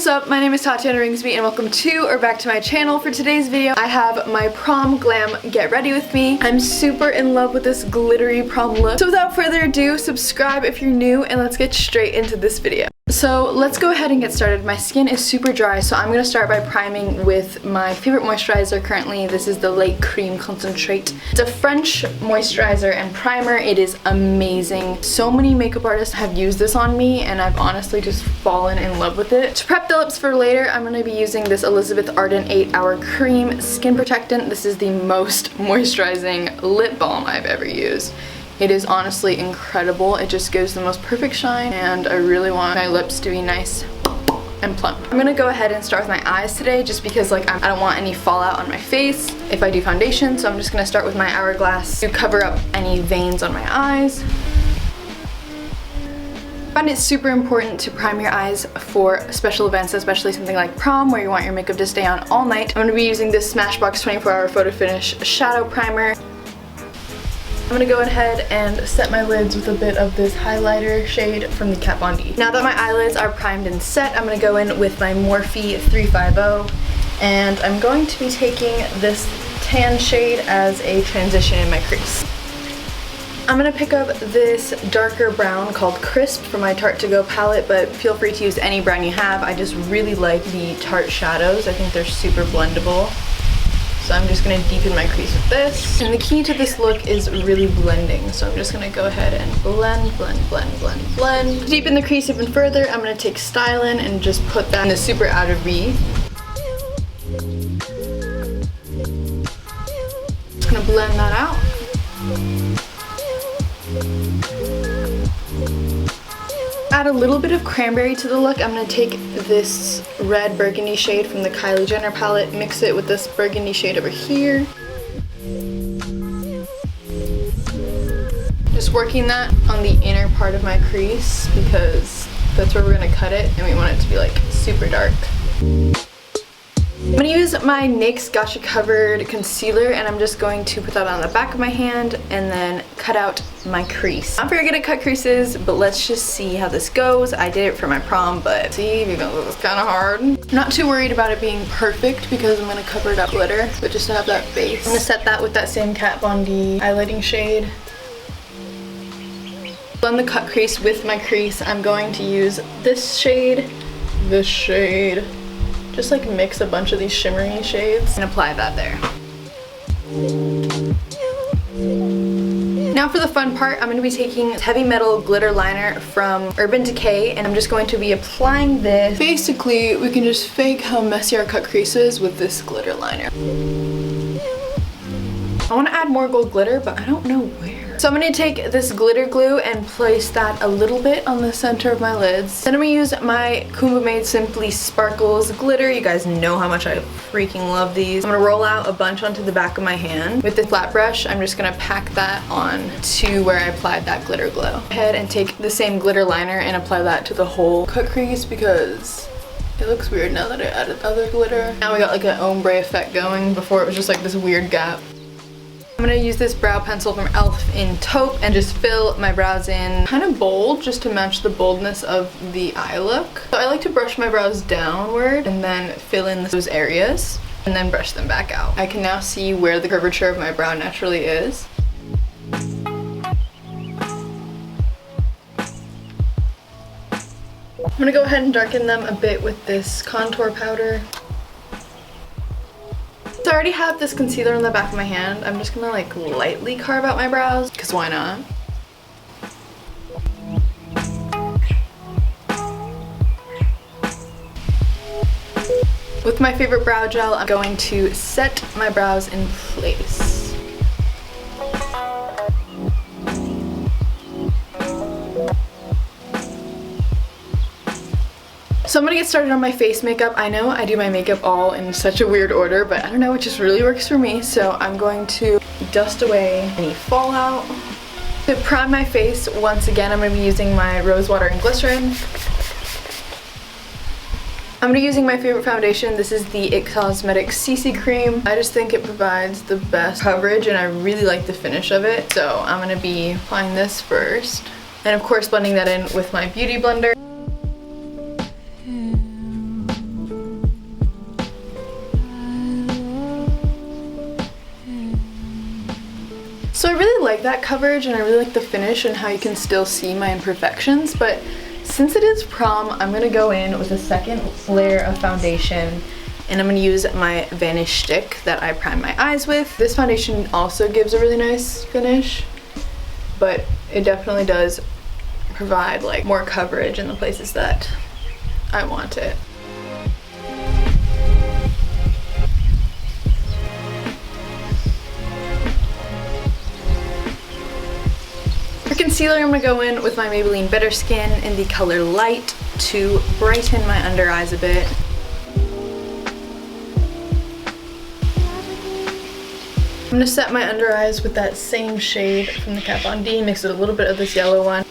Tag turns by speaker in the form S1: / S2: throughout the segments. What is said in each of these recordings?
S1: What's up? My name is Tatiana Ringsby and welcome to or back to my channel. For today's video, I have my prom glam Get Ready With Me. I'm super in love with this glittery prom look. So without further ado, subscribe if you're new and let's get straight into this video. So let's go ahead and get started. My skin is super dry, so I'm going to start by priming with my favorite moisturizer currently. This is the Lait Creme Concentrate. It's a French moisturizer and primer. It is amazing. So many makeup artists have used this on me and I've honestly just fallen in love with it. To prep the lips for later, I'm going to be using this Elizabeth Arden 8-Hour Cream Skin Protectant. This is the most moisturizing lip balm I've ever used. It is honestly incredible. It just gives the most perfect shine and I really want my lips to be nice and plump. I'm gonna go ahead and start with my eyes today just because I don't want any fallout on my face if I do foundation, so I'm just gonna start with my Hourglass to cover up any veins on my eyes. I find it super important to prime your eyes for special events, especially something like prom where you want your makeup to stay on all night. I'm gonna be using this Smashbox 24-hour photo finish shadow primer. I'm gonna go ahead and set my lids with a bit of this highlighter shade from the Kat Von D. Now that my eyelids are primed and set, I'm gonna go in with my Morphe 350 and I'm going to be taking this tan shade as a transition in my crease. I'm gonna pick up this darker brown called Crisp from my Tarte To Go palette, but feel free to use any brown you have. I just really like the Tarte shadows. I think they're super blendable. So I'm just going to deepen my crease with this. And the key to this look is really blending. So I'm just going to go ahead and blend, blend, blend, blend, blend. To deepen the crease even further, I'm going to take Stylin' and just put that in the super outer V. Just going to blend that out. Add a little bit of cranberry to the look. I'm going to take this red burgundy shade from the Kylie Jenner palette, mix it with this burgundy shade over here. Just working that on the inner part of my crease because that's where we're going to cut it and we want it to be like super dark. I'm going to use my NYX Gotcha Covered Concealer and I'm just going to put that on the back of my hand and then cut out my crease. I'm very good at cut creases, but let's just see how this goes. I did it for my prom, but see, even though it was kind of hard. I'm not too worried about it being perfect because I'm going to cover it up with glitter, but just to have that base. I'm going to set that with that same Kat Von D highlighting shade. Blend the cut crease with my crease. I'm going to use this shade, just like mix a bunch of these shimmery shades and apply that there. Now for the fun part, I'm going to be taking Heavy Metal Glitter Liner from Urban Decay and I'm just going to be applying this. Basically, we can just fake how messy our cut crease is with this glitter liner. I want to add more gold glitter, but I don't know where. So I'm going to take this glitter glue and place that a little bit on the center of my lids. Then I'm going to use my Kuumba Made Simply Sparkles glitter. You guys know how much I freaking love these. I'm going to roll out a bunch onto the back of my hand. With the flat brush, I'm just going to pack that on to where I applied that glitter glue. Go ahead and take the same glitter liner and apply that to the whole cut crease because it looks weird now that I added other glitter. Now we got like an ombre effect going. Before it was just like this weird gap. I'm going to use this brow pencil from e.l.f. in Taupe and just fill my brows in kind of bold just to match the boldness of the eye look. So I like to brush my brows downward and then fill in those areas and then brush them back out. I can now see where the curvature of my brow naturally is. I'm going to go ahead and darken them a bit with this contour powder. So I already have this concealer on the back of my hand. I'm just gonna like lightly carve out my brows, because why not? With my favorite brow gel, I'm going to set my brows in place. So I'm gonna get started on my face makeup. I know I do my makeup all in such a weird order, but I don't know, it just really works for me. So I'm going to dust away any fallout. To prime my face, once again, I'm gonna be using my Rosewater and Glycerin. I'm gonna be using my favorite foundation. This is the IT Cosmetics CC Cream. I just think it provides the best coverage and I really like the finish of it. So I'm gonna be applying this first. And of course blending that in with my beauty blender. So I really like that coverage and I really like the finish and how you can still see my imperfections, but since it is prom, I'm going to go in with a second layer of foundation and I'm going to use my Vanish stick that I prime my eyes with. This foundation also gives a really nice finish, but it definitely does provide like more coverage in the places that I want it. For concealer, I'm going to go in with my Maybelline Better Skin in the color Light to brighten my under eyes a bit. I'm going to set my under eyes with that same shade from the Kat Von D, mix with a little bit of this yellow one.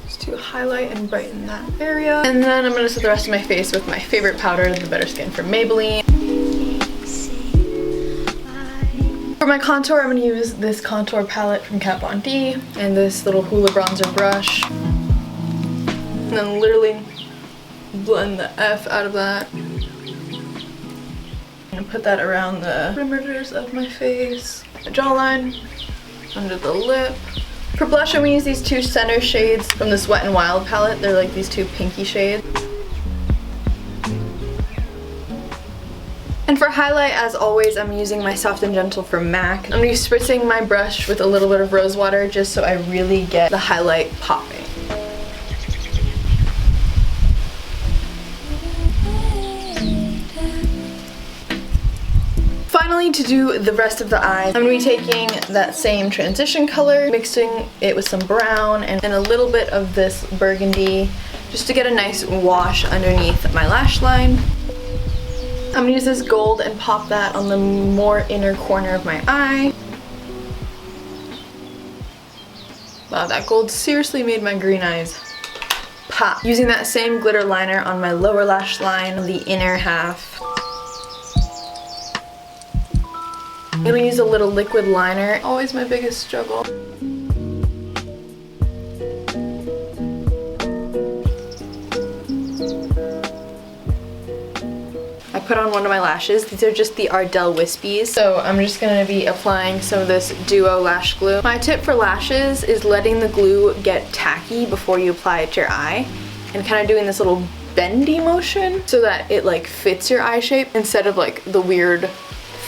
S1: Just to highlight and brighten that area. And then I'm going to set the rest of my face with my favorite powder, the Better Skin from Maybelline. For my contour, I'm going to use this contour palette from Kat Von D and this little Hoola bronzer brush. And then literally blend the F out of that. I'm going to put that around the perimeters of my face, the jawline, under the lip. For blush, I'm going to use these two center shades from this Wet n Wild palette. They're like these two pinky shades. And for highlight, as always, I'm using my Soft and Gentle from MAC. I'm going to be spritzing my brush with a little bit of Rosewater just so I really get the highlight popping. Finally, to do the rest of the eyes, I'm going to be taking that same transition color, mixing it with some brown and a little bit of this Burgundy just to get a nice wash underneath my lash line. I'm going to use this gold and pop that on the more inner corner of my eye. Wow, that gold seriously made my green eyes pop. Using that same glitter liner on my lower lash line, the inner half. I'm going to use a little liquid liner. Always my biggest struggle. I put on one of my lashes. These are just the Ardell Wispies. So I'm just going to be applying some of this Duo lash glue. My tip for lashes is letting the glue get tacky before you apply it to your eye and kind of doing this little bendy motion so that it like fits your eye shape instead of like the weird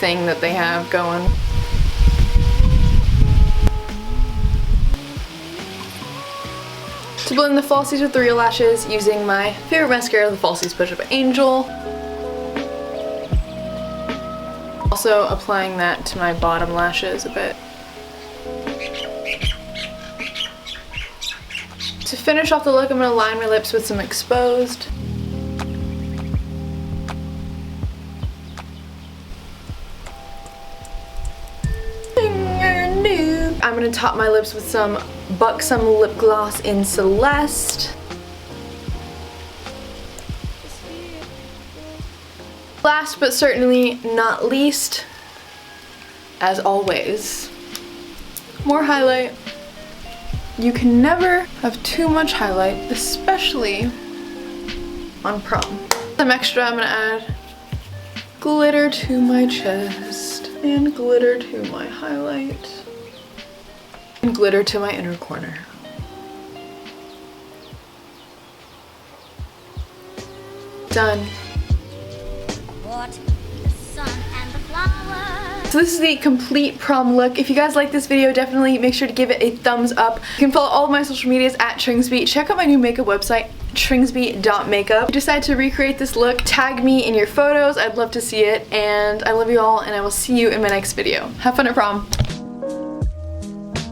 S1: thing that they have going. To blend the falsies with the real lashes, using my favorite mascara, the Falsies Push Up Angel. Also applying that to my bottom lashes a bit. To finish off the look, I'm going to line my lips with some exposed. I'm going to top my lips with some Buxom lip gloss in Celeste. Last but certainly not least, as always, more highlight. You can never have too much highlight, especially on prom. Some extra, I'm going to add glitter to my chest and glitter to my highlight and glitter to my inner corner. Done. So this is the complete prom look. If you guys like this video, definitely make sure to give it a thumbs up. You can follow all of my social medias at Ringsby. Check out my new makeup website, ringsby.makeup. If you decide to recreate this look, tag me in your photos. I'd love to see it. And I love you all, and I will see you in my next video. Have fun at prom.